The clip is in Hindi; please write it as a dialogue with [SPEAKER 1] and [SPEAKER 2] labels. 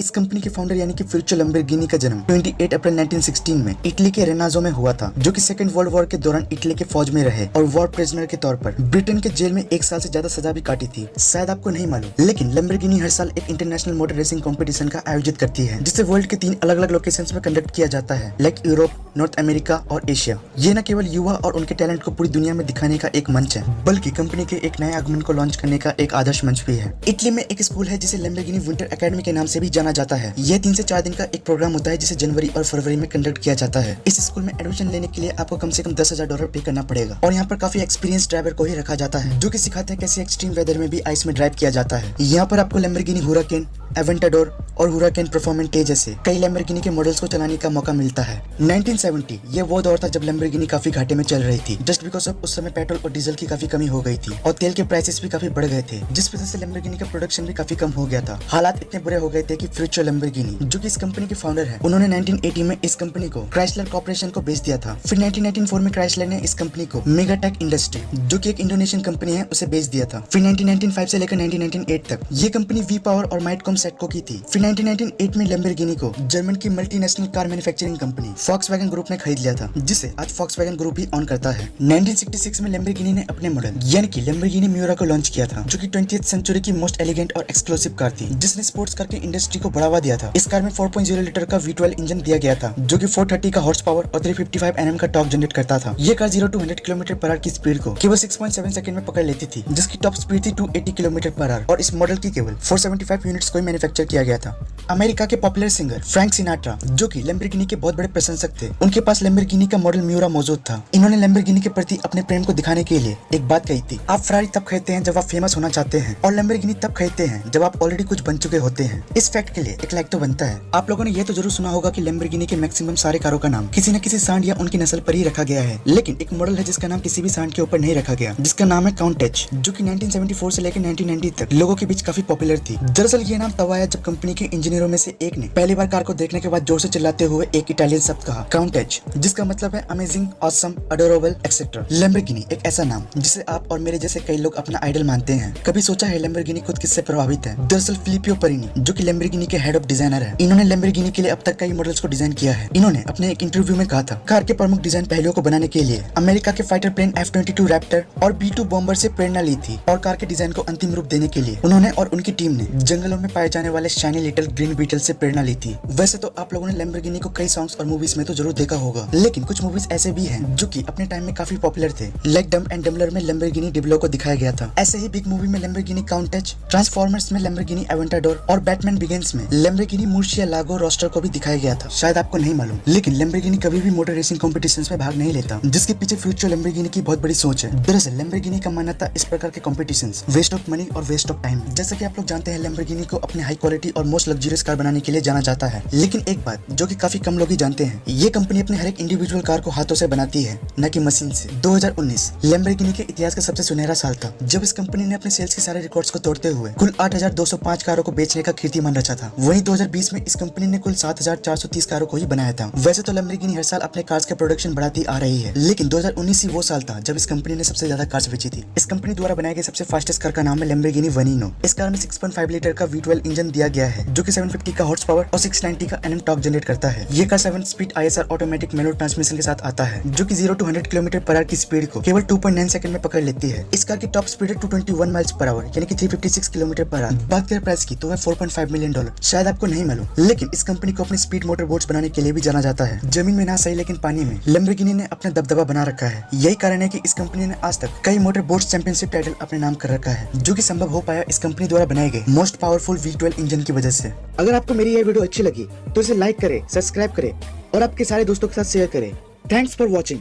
[SPEAKER 1] इस कंपनी के फाउंडर यानी कि फ्यूचर लैम्बोर्गिनी का जन्म 28 अप्रैल 1916 में इटली के रेनाजो में हुआ था, जो कि सेकंड वर्ल्ड वॉर के दौरान इटली के फौज में रहे और वॉर प्रिजनर के तौर पर ब्रिटेन के जेल में 1 साल से ज्यादा सजा भी काटी थी। शायद आपको नहीं मालूम, लेकिन लैम्बोर्गिनी हर साल एक इंटरनेशनल मोटर रेसिंग कॉम्पिटिशन का आयोजित करती है, जिसे वर्ल्ड के 3 अलग अलग लोकेशंस में कंडक्ट किया जाता है, लाइक यूरोप, नॉर्थ अमेरिका और एशिया। ये न केवल युवा और उनके टैलेंट को पूरी दुनिया में दिखाने का एक मंच है, बल्कि कंपनी के एक नए आगमन को लॉन्च करने का एक आदर्श मंच भी है। इटली में एक स्कूल है जिसे लैम्बोर्गिनी विंटर एकेडमी के नाम से भी जाना जाता है। यह 3 से 4 दिन का एक प्रोग्राम होता है जिसे जनवरी और फरवरी में कंडक्ट किया जाता है। इस स्कूल में एडमिशन लेने के लिए आपको कम से कम $10,000 पे करना पड़ेगा और यहाँ पर काफी एक्सपीरियंस ड्राइवर को ही रखा जाता है, जो कि सिखाते हैं कैसे एक्सट्रीम वेदर में भी आइस में ड्राइव किया जाता है। यहाँ पर आपको लैम्बोर्गिनी हुराकेन, एवेंटाडोर और हुराकेन परफॉर्मेंटे जैसे कई लैम्बोर्गिनी के मॉडल्स को चलाने का मौका मिलता है। 1970 ये वो दौर था जब लैम्बोर्गिनी काफी घाटे में चल रही थी, जस्ट बिकॉज ऑफ उस समय पेट्रोल और डीजल की काफी कमी हो गई थी और तेल के प्राइसेस भी काफी बढ़ गए थे, जिस वजह से लैम्बोर्गिनी का प्रोडक्शन भी काफी कम हो गया था। हालात इतने बुरे हो गए थे कि फ्यूचर लैम्बोर्गिनी, जो कि इस कंपनी के फाउंडर है, उन्होंने 1980 में इस कंपनी को क्राइसलर कॉर्पोरेशन को बेच दिया था। फिर 1994 में क्राइसलर ने इस कंपनी को मेगाटेक इंडस्ट्री, जो कि एक इंडोनेशियन कंपनी है, उसे बेच दिया था। फिर 1995 से लेकर 1998 तक ये कंपनी वी पावर और माइटकॉम सेटको की थी। फिर 1998 में लैम्बोर्गिनी को जर्मन की multinational car manufacturing company Volkswagen group ने खरीद लिया था, जिसे आज फॉक्सवैगन ग्रुप ही ऑन करता है। 1966 में लैम्बोर्गिनी ने अपने मॉडल यानी कि लैम्बोर्गिनी मियूरा को लॉन्च किया था, जो कि 20th सेंचुरी की मोस्ट एलिगेंट और एक्सक्लूसिव कार थी, जिसने स्पोर्ट्स कार की इंडस्ट्री को बढ़ावा दिया था। इस कार में 4.0 लीटर का V12 इंजन दिया गया था, जो कि 430 का हॉर्स पावर और 355 Nm का टॉर्क जनरेट करता था। ये कार 0 to 100 km/h की स्पीड को केवल 6.7 सेकंड में पकड़ लेती थी, जिसकी टॉप स्पीड थी 280 km/h और इस मॉडल की केवल 475 यूनिट्स को मैन्युफैक्चर किया गया था। अमेरिका के पॉपुलर सिंगर फ्रैंक सिनाट्रा, जो कि लैम्बोर्गिनी के बहुत बड़े प्रशंसक थे, उनके पास लैम्बोर्गिनी का मॉडल मियूरा मौजूद था। इन्होंने लैम्बोर्गिनी के प्रति अपने प्रेम को दिखाने के लिए एक बात कही थी, आप फरारी तब खरीदते हैं जब आप फेमस होना चाहते हैं और लैम्बोर्गिनी तब खरीदते हैं जब आप ऑलरेडी कुछ बन चुके होते हैं। इस फैक्ट के लिए एक लाइक तो बनता है। आप लोगों ने यह तो जरूर सुना होगा कि लैम्बोर्गिनी के मैक्सिमम सारे कारों का नाम किसी न किसी सांड या उनकी नस्ल पर ही रखा गया है, लेकिन एक मॉडल है जिसका नाम किसी भी सांड के ऊपर नहीं रखा गया, जिसका नाम है काउंटेच, जो कि 1974 से लेकर 1990 तक लोगों के बीच काफी पॉपुलर थी। दरअसल ये नाम तब आया जब कंपनी के इंजीनियरों में से एक ने पहली बार कार को देखने के बाद जोर से चिल्लाते हुए एक इटालियन शब्द कहा, काउंटेच, जिसका मतलब है amazing, awesome, adorable etcetera. Lamborghini एक ऐसा नाम जिसे आप और मेरे जैसे कई लोग अपना आइडल मानते हैं। कभी सोचा है लैम्बोर्गिनी खुद किससे प्रभावित है? दरअसल फिलिपियो परीनी, जो कि लैम्बोर्गिनी के हेड ऑफ डिजाइनर है, इन्होंने लैम्बोर्गिनी के लिए अब तक कई मॉडल्स को डिजाइन किया है। इन्होंने अपने एक इंटरव्यू में कहा था, कार के प्रमुख डिजाइन पहलुओं को बनाने के लिए अमेरिका के फाइटर प्लेन F-22 रैप्टर और B-2 बॉम्बर से प्रेरणा ली थी और कार के डिजाइन को अंतिम रूप देने के लिए उन्होंने और उनकी टीम ने जंगलों में पाए जाने वाले शाइनी लिटिल ग्रीन बीटल से प्रेरणा ली थी। वैसे तो आप लोगों ने लैम्बोर्गिनी को कई सॉन्ग्स और मूवीज में तो जरूर देखा होगा, लेकिन कुछ मूवीज ऐसे भी हैं जो कि अपने टाइम में काफी पॉपुलर थे, लाइक डम्ब एंड डम्बलर में लैम्बोर्गिनी डिब्लो को दिखाया गया था। ऐसे ही बिग मूवी में लैम्बोर्गिनी काउंटेच, ट्रांसफॉर्मर्स में लैम्बोर्गिनी एवेंटाडोर और बैटमैन बिगिंस में लैम्बोर्गिनी मुर्शिएलागो रोस्टर को भी दिखाया गया था। शायद आपको नहीं मालूम, लेकिन लैम्बोर्गिनी कभी भी मोटर रेसिंग कॉम्पिटिशन्स में भाग नहीं लेता, जिसके पीछे फ्यूचर लैम्बोर्गिनी की बहुत बड़ी सोच है। दरअसल लैम्बोर्गिनी का मानना था इस प्रकार के कॉम्पिटिशन्स वेस्ट ऑफ मनी और वेस्ट ऑफ टाइम। जैसा कि आप लोग जानते हैं, लैम्बोर्गिनी को अपने हाई क्वालिटी और मोस्ट लग्जरियस कार बनाने के लिए जाना जाता है, लेकिन एक बात जो कि काफी कम लोग ही जानते हैं, ये कंपनी अपने हर एक इंडिविजुअल कार को हाथों से बनाती है, न कि मशीन से। 2019 लैम्बोर्गिनी के इतिहास का सबसे सुनहरा साल था, जब इस कंपनी ने अपने सेल्स के सारे रिकॉर्ड्स को तोड़ते हुए कुल 8,205 कारों को बेचने का कीर्तिमान रचा था। वहीं 2020 में इस कंपनी ने कुल 7,430 कारों को ही बनाया था। वैसे तो लैम्बोर्गिनी हर साल अपने कार्स के प्रोडक्शन बढ़ाती आ रही है, लेकिन 2019 ही वो साल था जब इस कंपनी ने सबसे ज्यादा कार्स बेची थी। इस कंपनी द्वारा बनाए गए सबसे फास्टेस्ट कार का नाम है लैम्बोर्गिनी वनीनो। इस कार में 6.5 लीटर का V12 इंजन दिया गया है, जो कि 750 का हॉर्स पावर और 690 का Nm टॉर्क जनरेट करता है। ये car 7 speed ISR automatic manual transmission के साथ आता है, जो कि 0 to 100 km/h की स्पीड को केवल 2.9 सेकंड में पकड़ लेती है। इस कार की टॉप स्पीड है 221 माइल्स/आवर, यानी कि 356 km/h। बात करें प्राइस की तो है $4.5 मिलियन। शायद आपको नहीं मालूम, लेकिन इस कंपनी को अपनी स्पीड मोटर बोट्स बनाने के लिए भी जाना जाता है। जमीन में ना सही लेकिन पानी में लैम्बोर्गिनी ने अपना दबदबा बना रखा है। यही कारण है कि इस कंपनी ने आज तक कई मोटर बोट्स चैंपियनशिप टाइटल अपने नाम कर रखा है, जो कि संभव हो पाया इस कंपनी द्वारा बनाए गए मोस्ट पावरफुल V12 इंजन की वजह से। अगर आपको मेरी यह वीडियो अच्छी लगी तो इसे लाइक करें, सब्सक्राइब करें और आपके सारे दोस्तों के साथ शेयर करें। Thanks for watching.